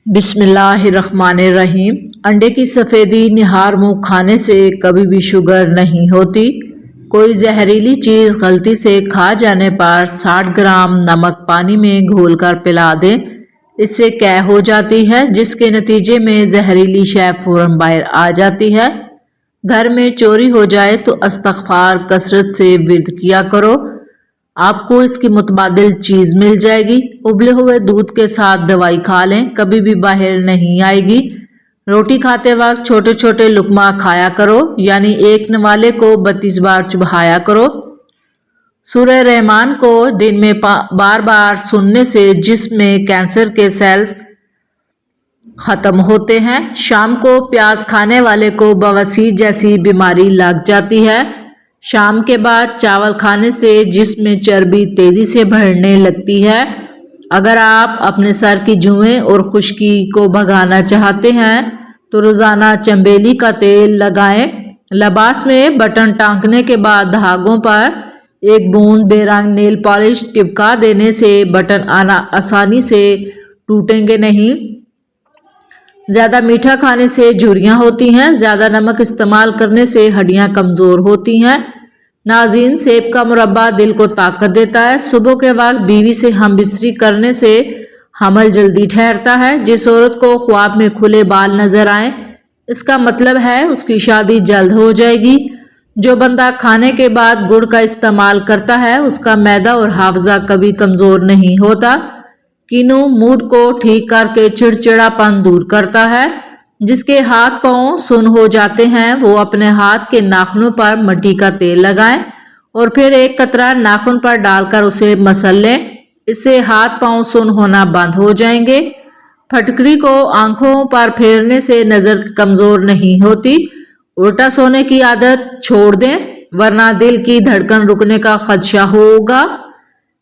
بسم اللہ الرحمن الرحیم۔ انڈے کی سفیدی نہار منہ کھانے سے کبھی بھی شوگر نہیں ہوتی۔ کوئی زہریلی چیز غلطی سے کھا جانے پر 60 گرام نمک پانی میں گھول کر پلا دیں، اس سے قے ہو جاتی ہے، جس کے نتیجے میں زہریلی شے فوراً باہر آ جاتی ہے۔ گھر میں چوری ہو جائے تو استغفار کثرت سے ورد کیا کرو، آپ کو اس کی متبادل چیز مل جائے گی۔ ابلے ہوئے دودھ کے ساتھ دوائی کھا لیں، کبھی بھی باہر نہیں آئے گی۔ روٹی کھاتے وقت چھوٹے چھوٹے لقمہ کھایا کرو، یعنی ایک نوالے کو 32 بار چبایا کرو۔ سورہ رحمان کو دن میں بار بار سننے سے جسم میں کینسر کے سیلز ختم ہوتے ہیں۔ شام کو پیاز کھانے والے کو بواسیر جیسی بیماری لگ جاتی ہے۔ شام کے بعد چاول کھانے سے جسم میں چربی تیزی سے بڑھنے لگتی ہے۔ اگر آپ اپنے سر کی جوئیں اور خشکی کو بھگانا چاہتے ہیں تو روزانہ چنبیلی کا تیل لگائیں۔ لباس میں بٹن ٹانکنے کے بعد دھاگوں پر ایک بوند بے رنگ نیل پالش ٹپکا دینے سے بٹن آسانی سے ٹوٹیں گے نہیں۔ زیادہ میٹھا کھانے سے جھریاں ہوتی ہیں۔ زیادہ نمک استعمال کرنے سے ہڈیاں کمزور ہوتی ہیں۔ ناظرین، سیب کا مربع دل کو طاقت دیتا ہے۔ صبح کے وقت بیوی سے ہم بستری کرنے سے حمل جلدی ٹھہرتا ہے۔ جس عورت کو خواب میں کھلے بال نظر آئیں، اس کا مطلب ہے اس کی شادی جلد ہو جائے گی۔ جو بندہ کھانے کے بعد گڑ کا استعمال کرتا ہے، اس کا معدہ اور حافظہ کبھی کمزور نہیں ہوتا۔ کینو موڈ کو ٹھیک کر کے چڑچڑا پن دور کرتا ہے۔ جس کے ہاتھ پاؤں سن ہو جاتے ہیں، وہ اپنے ہاتھ کے ناخنوں پر مٹی کا تیل لگائیں اور پھر ایک قطرہ ناخن پر ڈال کر اسے مسل لیں، اس سے ہاتھ پاؤں سن ہونا بند ہو جائیں گے۔ پھٹکری کو آنکھوں پر پھیرنے سے نظر کمزور نہیں ہوتی۔ الٹا سونے کی عادت چھوڑ دیں، ورنہ دل کی دھڑکن رکنے کا خدشہ ہوگا۔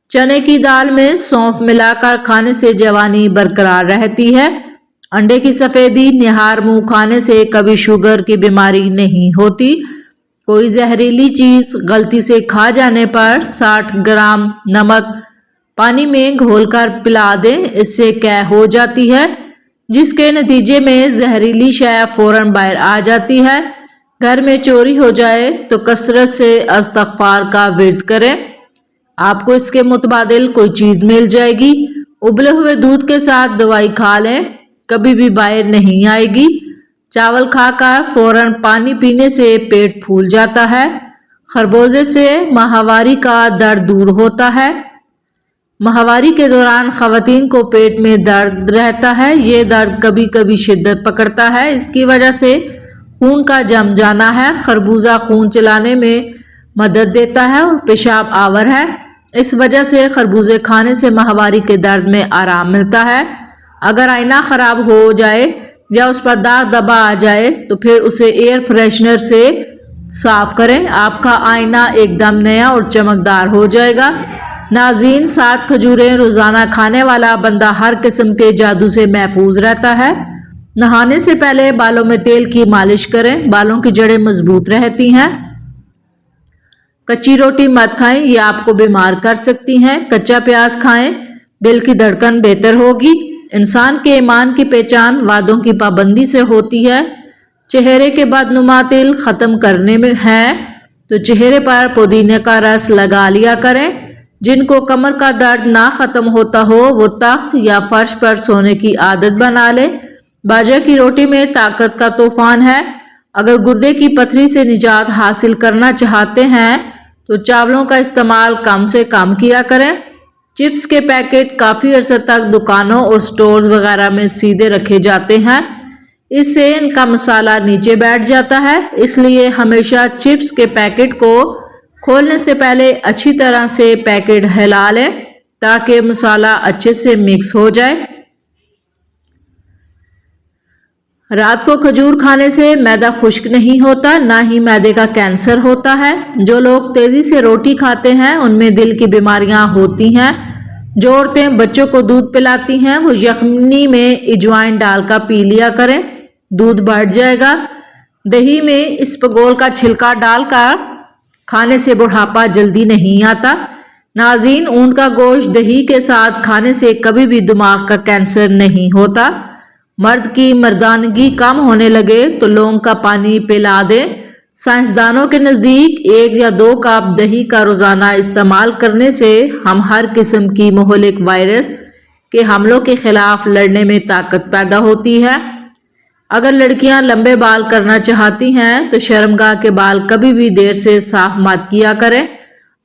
چنے کی دال میں سونف ملا کر کھانے سے جوانی برقرار رہتی ہے۔ انڈے کی سفیدی نہار منہ کھانے سے کبھی شوگر کی بیماری نہیں ہوتی۔ کوئی زہریلی چیز غلطی سے کھا جانے پر 60 گرام نمک پانی میں گھول کر پلا دیں، اس سے قے ہو جاتی ہے، جس کے نتیجے میں زہریلی شے فوراً باہر آ جاتی ہے۔ گھر میں چوری ہو جائے تو کثرت سے استغفار کا ورد کریں، آپ کو اس کے متبادل کوئی چیز مل جائے گی۔ ابلے ہوئے دودھ کے ساتھ دوائی کھا لیں، کبھی بھی باہر نہیں آئے گی۔ چاول کھا کر فوراً پانی پینے سے پیٹ پھول جاتا ہے۔ خربوزے سے ماہواری کا درد دور ہوتا ہے۔ ماہواری کے دوران خواتین کو پیٹ میں درد رہتا ہے۔ یہ درد کبھی کبھی شدت پکڑتا ہے، اس کی وجہ سے خون کا جم جانا ہے۔ خربوزہ خون چلانے میں مدد دیتا ہے اور پیشاب آور ہے، اس وجہ سے خربوزے کھانے سے ماہواری کے درد میں آرام ملتا ہے۔ اگر آئینہ خراب ہو جائے یا اس پر داغ دبا آ جائے تو پھر اسے ایئر فریشنر سے صاف کریں، آپ کا آئینہ ایک دم نیا اور چمکدار ہو جائے گا۔ ناظرین، 7 کھجوریں روزانہ کھانے والا بندہ ہر قسم کے جادو سے محفوظ رہتا ہے۔ نہانے سے پہلے بالوں میں تیل کی مالش کریں، بالوں کی جڑیں مضبوط رہتی ہیں۔ کچی روٹی مت کھائیں، یہ آپ کو بیمار کر سکتی ہیں۔ کچا پیاز کھائیں، دل کی دھڑکن بہتر ہوگی۔ انسان کے ایمان کی پہچان وعدوں کی پابندی سے ہوتی ہے۔ چہرے کے بدنما تل ختم کرنے میں ہے تو چہرے پر پودینے کا رس لگا لیا کریں۔ جن کو کمر کا درد نہ ختم ہوتا ہو، وہ تخت یا فرش پر سونے کی عادت بنا لیں۔ باجرے کی روٹی میں طاقت کا طوفان ہے۔ اگر گردے کی پتھری سے نجات حاصل کرنا چاہتے ہیں تو چاولوں کا استعمال کم سے کم کیا کریں۔ چپس کے پیکٹ کافی عرصے تک دکانوں اور سٹورز وغیرہ میں سیدھے رکھے جاتے ہیں، اس سے ان کا مسالہ نیچے بیٹھ جاتا ہے، اس لیے ہمیشہ چپس کے پیکٹ کو کھولنے سے پہلے اچھی طرح سے پیکٹ ہلا لیں تاکہ مسالہ اچھے سے مکس ہو جائے۔ رات کو کھجور کھانے سے معدہ خشک نہیں ہوتا، نہ ہی معدے کا کینسر ہوتا ہے۔ جو لوگ تیزی سے روٹی کھاتے ہیں ان میں دل کی بیماریاں ہوتی ہیں۔ جو عورتیں بچوں کو دودھ پلاتی ہیں وہ یخنی میں اجوائن ڈال کر پی لیا کریں، دودھ بڑھ جائے گا۔ دہی میں اسپغول کا چھلکا ڈال کر کھانے سے بڑھاپا جلدی نہیں آتا۔ ناظرین، اونٹ کا گوشت دہی کے ساتھ کھانے سے کبھی بھی دماغ کا کینسر نہیں ہوتا۔ مرد کی مردانگی کم ہونے لگے تو لونگ کا پانی پلا دیں۔ سائنسدانوں کے نزدیک 1 یا 2 کپ دہی کا روزانہ استعمال کرنے سے ہم ہر قسم کی مہلک وائرس کے حملوں کے خلاف لڑنے میں طاقت پیدا ہوتی ہے۔ اگر لڑکیاں لمبے بال کرنا چاہتی ہیں تو شرمگاہ کے بال کبھی بھی دیر سے صاف مت کیا کریں۔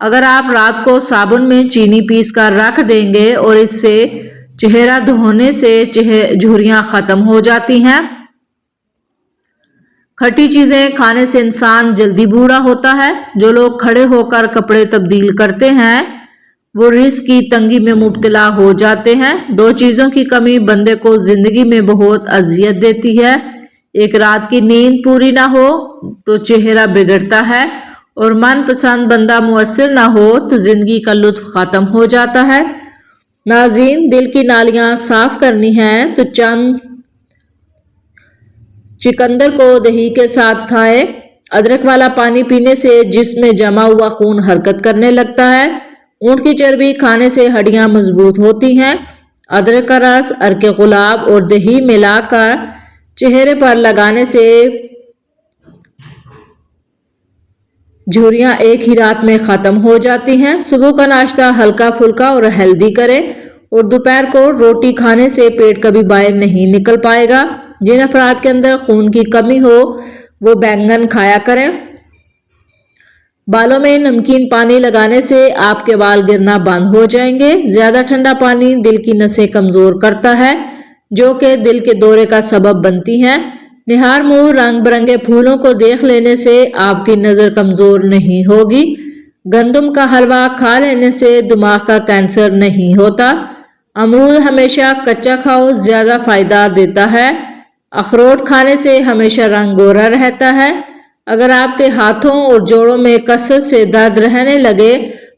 اگر آپ رات کو صابن میں چینی پیس کر رکھ دیں گے اور اس سے چہرہ دھونے سے جھریاں ختم ہو جاتی ہیں۔ کھٹی چیزیں کھانے سے انسان جلدی بوڑھا ہوتا ہے۔ جو لوگ کھڑے ہو کر کپڑے تبدیل کرتے ہیں وہ رزق کی تنگی میں مبتلا ہو جاتے ہیں۔ 2 چیزوں کی کمی بندے کو زندگی میں بہت اذیت دیتی ہے۔ ایک رات کی نیند پوری نہ ہو تو چہرہ بگڑتا ہے اور من پسند بندہ میسر نہ ہو تو زندگی کا لطف ختم ہو جاتا ہے۔ ناظرین، دل کی نالیاں صاف کرنی ہیں تو چند چقندر کو دہی کے ساتھ کھائیں۔ ادرک والا پانی پینے سے جسم میں جمع ہوا خون حرکت کرنے لگتا ہے۔ اونٹ کی چربی کھانے سے ہڈیاں مضبوط ہوتی ہیں۔ ادرک کا رس، عرق گلاب اور دہی ملا کر چہرے پر لگانے سے جھریاں ایک ہی رات میں ختم ہو جاتی ہیں۔ صبح کا ناشتہ ہلکا پھلکا اور ہیلدی کریں اور دوپہر کو روٹی کھانے سے پیٹ کبھی باہر نہیں نکل پائے گا۔ جن افراد کے اندر خون کی کمی ہو وہ بینگن کھایا کریں۔ بالوں میں نمکین پانی لگانے سے آپ کے بال گرنا بند ہو جائیں گے۔ زیادہ ٹھنڈا پانی دل کی نسیں کمزور کرتا ہے جو کہ دل کے دورے کا سبب بنتی ہیں۔ نہار منہ رنگ برنگے پھولوں کو دیکھ لینے سے آپ کی نظر کمزور نہیں ہوگی۔ گندم کا حلوہ کھا لینے سے دماغ کا کینسر نہیں ہوتا۔ امرود ہمیشہ کچا کھاؤ، زیادہ فائدہ دیتا ہے۔ اخروٹ کھانے سے ہمیشہ رنگ گورا رہتا ہے۔ اگر آپ کے ہاتھوں اور جوڑوں میں کثرت سے درد رہنے لگے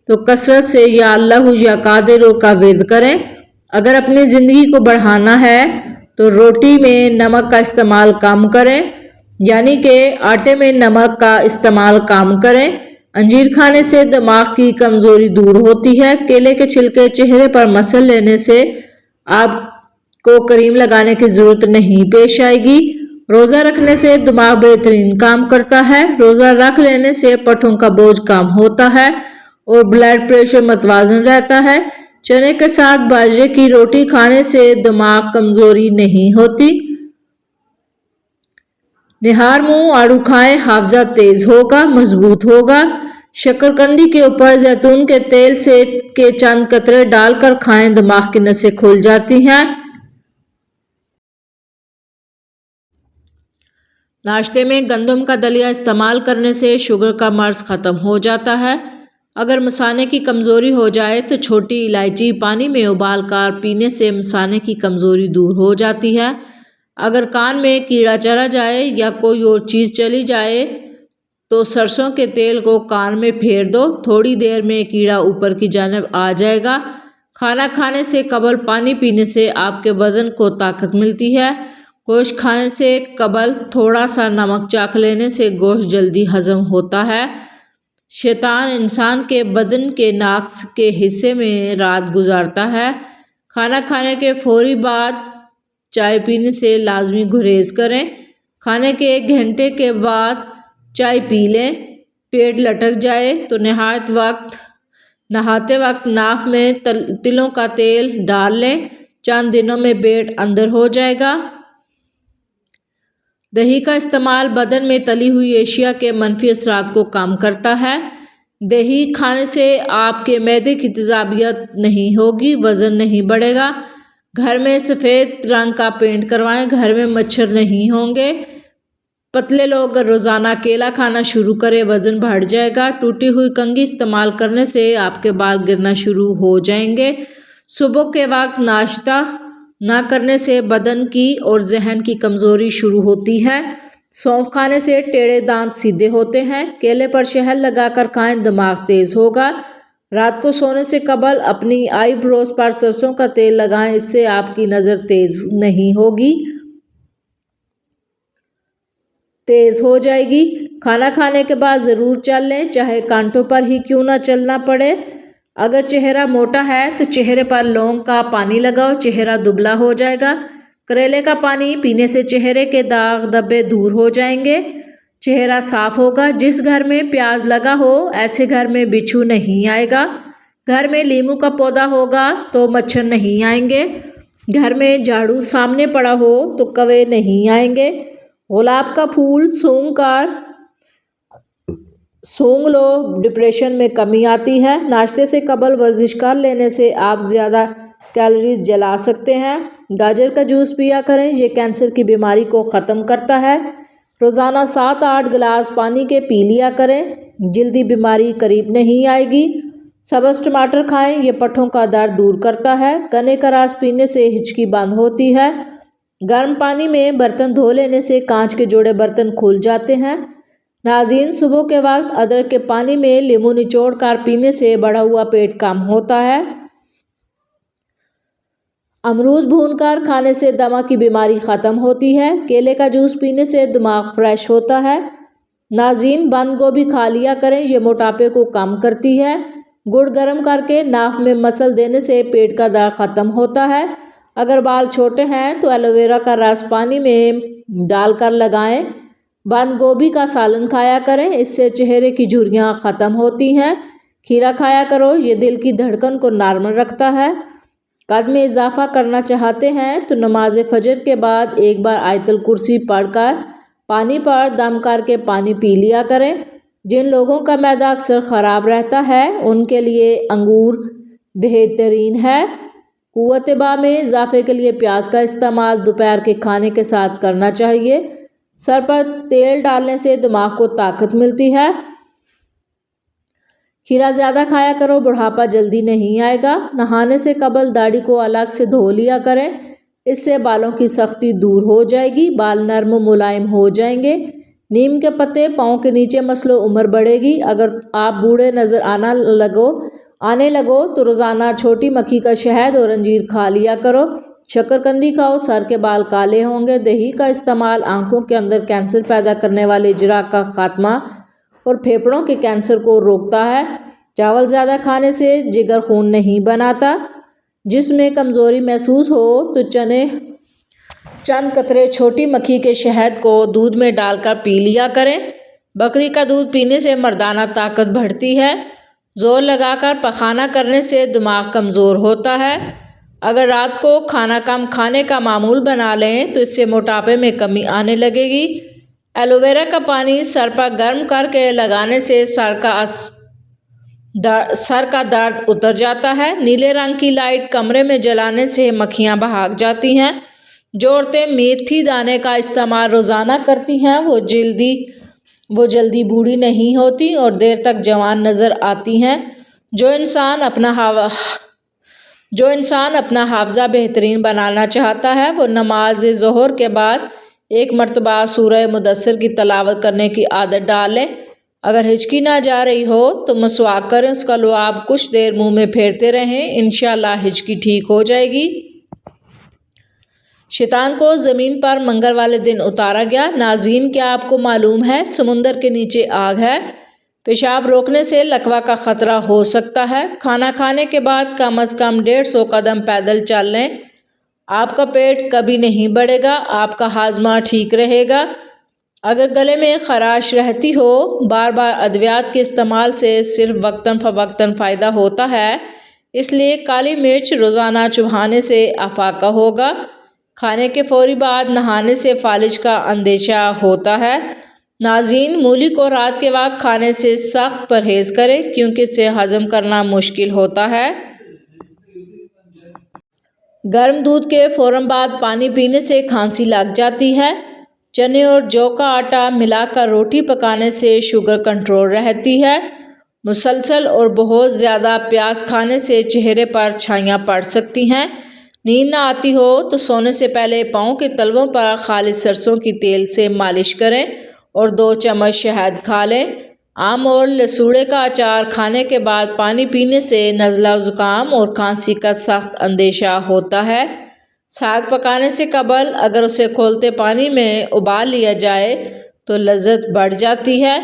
تو کثرت سے یا اللہ یا قادر کا ورد کریں۔ اگر اپنی زندگی کو بڑھانا ہے تو روٹی میں نمک کا استعمال کم کریں، یعنی کہ آٹے میں نمک کا استعمال کم کریں۔ انجیر کھانے سے دماغ کی کمزوری دور ہوتی ہے۔ کیلے کے چھلکے چہرے پر مسل لینے سے آپ کو کریم لگانے کی ضرورت نہیں پیش آئے گی۔ روزہ رکھنے سے دماغ بہترین کام کرتا ہے۔ روزہ رکھ لینے سے پٹھوں کا بوجھ کم ہوتا ہے اور بلڈ پریشر متوازن رہتا ہے۔ چنے کے ساتھ باجرے کی روٹی کھانے سے دماغ کمزوری نہیں ہوتی۔ نہار منہ آڑو کھائیں، حافظہ تیز ہوگا، مضبوط ہوگا۔ شکرقندی کے اوپر زیتون کے تیل سے کے چند قطرے ڈال کر کھائیں، دماغ کی نسیں کھل جاتی ہیں۔ ناشتے میں گندم کا دلیا استعمال کرنے سے شوگر کا مرض ختم ہو جاتا ہے۔ اگر مثانے کی کمزوری ہو جائے تو چھوٹی الائچی پانی میں ابال کر پینے سے مثانے کی کمزوری دور ہو جاتی ہے۔ اگر کان میں کیڑا چلا جائے یا کوئی اور چیز چلی جائے تو سرسوں کے تیل کو کان میں پھیر دو، تھوڑی دیر میں کیڑا اوپر کی جانب آ جائے گا۔ کھانا کھانے سے قبل پانی پینے سے آپ کے بدن کو طاقت ملتی ہے۔ گوشت کھانے سے قبل تھوڑا سا نمک چکھ لینے سے گوشت جلدی ہضم ہوتا ہے۔ شیطان انسان کے بدن کے ناک کے حصے میں رات گزارتا ہے۔ کھانا کھانے کے فوری بعد چائے پینے سے لازمی گریز کریں۔ کھانے کے 1 گھنٹے کے بعد چائے پی لیں۔ پیٹ لٹک جائے تو نہاتے وقت ناف میں تلوں کا تیل ڈال لیں، چند دنوں میں پیٹ اندر ہو جائے گا۔ دہی کا استعمال بدن میں تلی ہوئی اشیاء کے منفی اثرات کو کم کرتا ہے۔ دہی کھانے سے آپ کے معدے کی تیزابیت نہیں ہوگی، وزن نہیں بڑھے گا۔ گھر میں سفید رنگ کا پینٹ کروائیں، گھر میں مچھر نہیں ہوں گے۔ پتلے لوگ روزانہ کیلا کھانا شروع کریں، وزن بڑھ جائے گا۔ ٹوٹی ہوئی کنگھی استعمال کرنے سے آپ کے بال گرنا شروع ہو جائیں گے۔ صبح کے وقت ناشتہ نہ کرنے سے بدن کی اور ذہن کی کمزوری شروع ہوتی ہے۔ سونف کھانے سے ٹیڑھے دانت سیدھے ہوتے ہیں۔ کیلے پر شہد لگا کر کھائیں، دماغ تیز ہوگا۔ رات کو سونے سے قبل اپنی آئی بروز پر سرسوں کا تیل لگائیں، اس سے آپ کی نظر تیز ہو جائے گی۔ کھانا کھانے کے بعد ضرور چل لیں، چاہے کانٹوں پر ہی کیوں نہ چلنا پڑے۔ اگر چہرہ موٹا ہے تو چہرے پر لونگ کا پانی لگاؤ، چہرہ دبلا ہو جائے گا۔ کریلے کا پانی پینے سے چہرے کے داغ دھبے دور ہو جائیں گے، چہرہ صاف ہوگا۔ جس گھر میں پیاز لگا ہو ایسے گھر میں بچھو نہیں آئے گا۔ گھر میں لیموں کا پودا ہوگا تو مچھر نہیں آئیں گے۔ گھر میں جھاڑو سامنے پڑا ہو تو کوے نہیں آئیں گے۔ گلاب کا پھول سونگھ لو، ڈپریشن میں کمی آتی ہے۔ ناشتے سے قبل ورزش کر لینے سے آپ زیادہ کیلوریز جلا سکتے ہیں۔ گاجر کا جوس پیا کریں، یہ کینسر کی بیماری کو ختم کرتا ہے۔ روزانہ 7-8 گلاس پانی کے پی لیا کریں، جلدی بیماری قریب نہیں آئے گی۔ سبز ٹماٹر کھائیں، یہ پٹھوں کا درد دور کرتا ہے۔ گنے کا رس پینے سے ہچکی بند ہوتی ہے۔ گرم پانی میں برتن دھو لینے سے کانچ کے جوڑے برتن کھل جاتے ہیں۔ ناظرین، صبح کے وقت ادرک کے پانی میں لیموں نچوڑ کر پینے سے بڑھا ہوا پیٹ کم ہوتا ہے۔ امرود بھون کر کھانے سے دمہ کی بیماری ختم ہوتی ہے۔ کیلے کا جوس پینے سے دماغ فریش ہوتا ہے۔ ناظرین، بند گوبھی کھا لیا کریں، یہ موٹاپے کو کم کرتی ہے۔ گڑ گرم کر کے ناک میں مسل دینے سے پیٹ کا درد ختم ہوتا ہے۔ اگر بال چھوٹے ہیں تو ایلو ویرا کا رس پانی میں ڈال کر لگائیں۔ بند گوبھی کا سالن کھایا کریں، اس سے چہرے کی جھریاں ختم ہوتی ہیں۔ کھیرا کھایا کرو، یہ دل کی دھڑکن کو نارمل رکھتا ہے۔ قد میں اضافہ کرنا چاہتے ہیں تو نماز فجر کے بعد ایک بار آیت الکرسی پڑھ کر پانی پر دم کر کے پانی پی لیا کریں۔ جن لوگوں کا معدہ اکثر خراب رہتا ہے ان کے لیے انگور بہترین ہے۔ قوت بہ میں اضافے کے لیے پیاز کا استعمال دوپہر کے کھانے کے ساتھ کرنا چاہیے۔ سر پر تیل ڈالنے سے دماغ کو طاقت ملتی ہے۔ کھیرا زیادہ کھایا کرو، بڑھاپا جلدی نہیں آئے گا۔ نہانے سے قبل داڑھی کو الگ سے دھو لیا کریں، اس سے بالوں کی سختی دور ہو جائے گی، بال نرم و ملائم ہو جائیں گے۔ نیم کے پتے پاؤں کے نیچے مسلو، عمر بڑھے گی۔ اگر آپ بوڑھے نظر آنے لگو تو روزانہ چھوٹی مکھی کا شہد اور انجیر کھا لیا کرو۔ شکرکندی کھاؤ، سر کے بال کالے ہوں گے۔ دہی کا استعمال آنکھوں کے اندر کینسر پیدا کرنے والے اجرا کا خاتمہ اور پھیپھڑوں کے کینسر کو روکتا ہے۔ چاول زیادہ کھانے سے جگر خون نہیں بناتا۔ جسم میں کمزوری محسوس ہو تو چند قطرے چھوٹی مکھی کے شہد کو دودھ میں ڈال کر پی لیا کریں۔ بکری کا دودھ پینے سے مردانہ طاقت بڑھتی ہے۔ زور لگا کر پخانہ کرنے سے دماغ کمزور ہوتا ہے۔ اگر رات کو کھانا کم کھانے کا معمول بنا لیں تو اس سے موٹاپے میں کمی آنے لگے گی۔ ایلو ویرا کا پانی سر پر گرم کر کے لگانے سے سر کا درد اتر جاتا ہے۔ نیلے رنگ کی لائٹ کمرے میں جلانے سے مکھیاں بھاگ جاتی ہیں۔ جو عورتیں میتھی دانے کا استعمال روزانہ کرتی ہیں وہ جلدی بوڑھی نہیں ہوتی اور دیر تک جوان نظر آتی ہیں۔ جو انسان اپنا حافظہ بہترین بنانا چاہتا ہے وہ نماز ظہر کے بعد 1 مرتبہ سورہ مدثر کی تلاوت کرنے کی عادت ڈال لیں۔ اگر ہچکی نہ جا رہی ہو تو مسواک کریں، اس کا لعاب کچھ دیر منہ میں پھیرتے رہیں، انشاءاللہ ہچکی ٹھیک ہو جائے گی۔ شیطان کو زمین پر منگل والے دن اتارا گیا۔ ناظرین، کیا آپ کو معلوم ہے سمندر کے نیچے آگ ہے؟ پیشاب روکنے سے لکوہ کا خطرہ ہو سکتا ہے۔ کھانا کھانے کے بعد کم از کم 150 قدم پیدل چل لیں۔ آپ کا پیٹ کبھی نہیں بڑھے گا، آپ کا ہاضمہ ٹھیک رہے گا۔ اگر گلے میں خراش رہتی ہو، بار بار ادویات کے استعمال سے صرف وقتاً فوقتاً فائدہ ہوتا ہے، اس لیے کالی مرچ روزانہ چبانے سے افاقہ ہوگا۔ کھانے کے فوری بعد نہانے سے فالج کا اندیشہ ہوتا ہے۔ ناظرین، مولی کو رات کے وقت کھانے سے سخت پرہیز کریں کیونکہ اسے ہضم کرنا مشکل ہوتا ہے۔ گرم دودھ کے فوراً بعد پانی پینے سے کھانسی لگ جاتی ہے۔ چنے اور جو کا آٹا ملا کر روٹی پکانے سے شوگر کنٹرول رہتی ہے۔ مسلسل اور بہت زیادہ پیاز کھانے سے چہرے پر چھائیاں پڑ سکتی ہیں۔ نیند نہ آتی ہو تو سونے سے پہلے پاؤں کے تلووں پر خالص سرسوں کی تیل سے مالش کریں اور 2 چمچ شہد کھا لیں۔ آم اور لسوڑے کا اچار کھانے کے بعد پانی پینے سے نزلہ زکام اور کھانسی کا سخت اندیشہ ہوتا ہے۔ ساگ پکانے سے قبل اگر اسے کھولتے پانی میں ابال لیا جائے تو لذت بڑھ جاتی ہے۔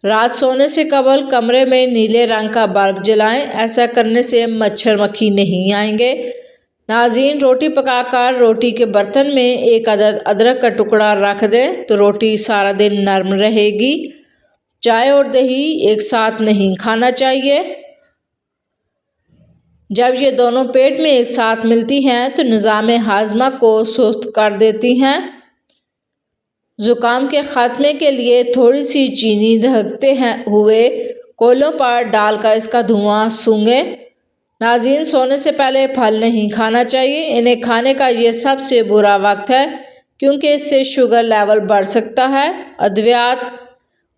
رات سونے سے قبل کمرے میں نیلے رنگ کا بلب جلائیں، ایسا کرنے سے مچھر مکھی نہیں آئیں گے۔ ناظرین، روٹی پکا کر روٹی کے برتن میں ایک عدد ادرک کا ٹکڑا رکھ دیں تو روٹی سارا دن نرم رہے گی۔ چائے اور دہی ایک ساتھ نہیں کھانا چاہیے۔ جب یہ دونوں پیٹ میں ایک ساتھ ملتی ہیں تو نظام ہاضمہ کو سست کر دیتی ہیں۔ زکام کے خاتمے کے لیے تھوڑی سی چینی دھکتے ہوئے کوئلوں پر ڈال کر اس کا دھواں سونگھیں۔ ناظرین، سونے سے پہلے پھل نہیں کھانا چاہیے۔ انہیں کھانے کا یہ سب سے برا وقت ہے کیونکہ اس سے شوگر لیول بڑھ سکتا ہے۔ ادویات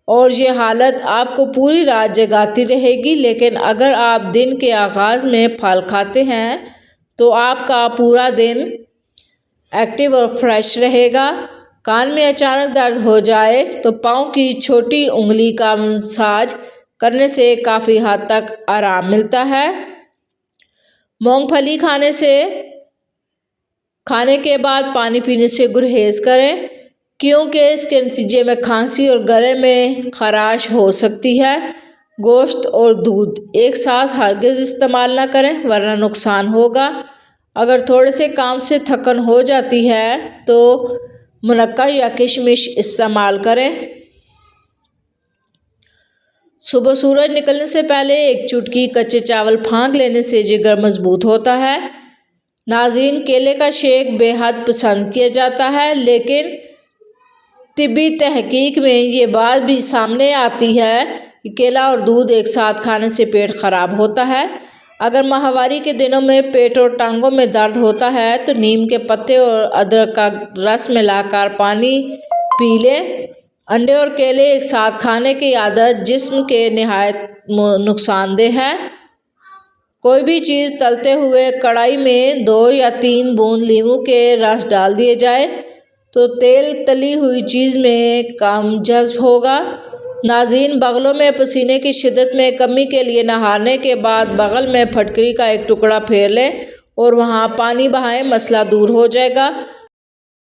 اور یہ حالت آپ کو پوری رات جگاتی رہے گی، لیکن اگر آپ دن کے آغاز میں پھل کھاتے ہیں تو آپ کا پورا دن ایکٹیو اور فریش رہے گا۔ کان میں اچانک درد ہو جائے تو پاؤں کی چھوٹی انگلی کا مساج کرنے سے کافی حد تک آرام ملتا ہے۔ مونگ پھلی کھانے کے بعد پانی پینے سے گریز کریں کیونکہ اس کے نتیجے میں کھانسی اور گلے میں خراش ہو سکتی ہے۔ گوشت اور دودھ ایک ساتھ ہرگز استعمال نہ کریں ورنہ نقصان ہوگا۔ اگر تھوڑے سے کام سے تھکن ہو جاتی ہے تو منقع یا کشمش استعمال کریں۔ صبح سورج نکلنے سے پہلے ایک چٹکی کچے چاول پھونک لینے سے جگر مضبوط ہوتا ہے۔ ناظرین، کیلے کا شیک بے حد پسند کیا جاتا ہے، لیکن طبی تحقیق میں یہ بات بھی سامنے آتی ہے کہ کیلا اور دودھ ایک ساتھ کھانے سے پیٹ خراب ہوتا ہے۔ اگر ماہواری کے دنوں میں پیٹ اور ٹانگوں میں درد ہوتا ہے تو نیم کے پتے اور ادرک کا رس ملا کر پانی پی لیں۔ انڈے اور کیلے ایک ساتھ کھانے کی عادت جسم کے نہایت نقصان دہ ہے۔ کوئی بھی چیز تلتے ہوئے کڑاہی میں 2 یا 3 بوند لیموں کے رس ڈال دیے جائے تو تیل تلی ہوئی چیز میں کم جذب ہوگا۔ ناظرین، بغلوں میں پسینے کی شدت میں کمی کے لیے نہانے کے بعد بغل میں پھٹکری کا ایک ٹکڑا پھیر لیں اور وہاں پانی بہائیں، مسئلہ دور ہو جائے گا۔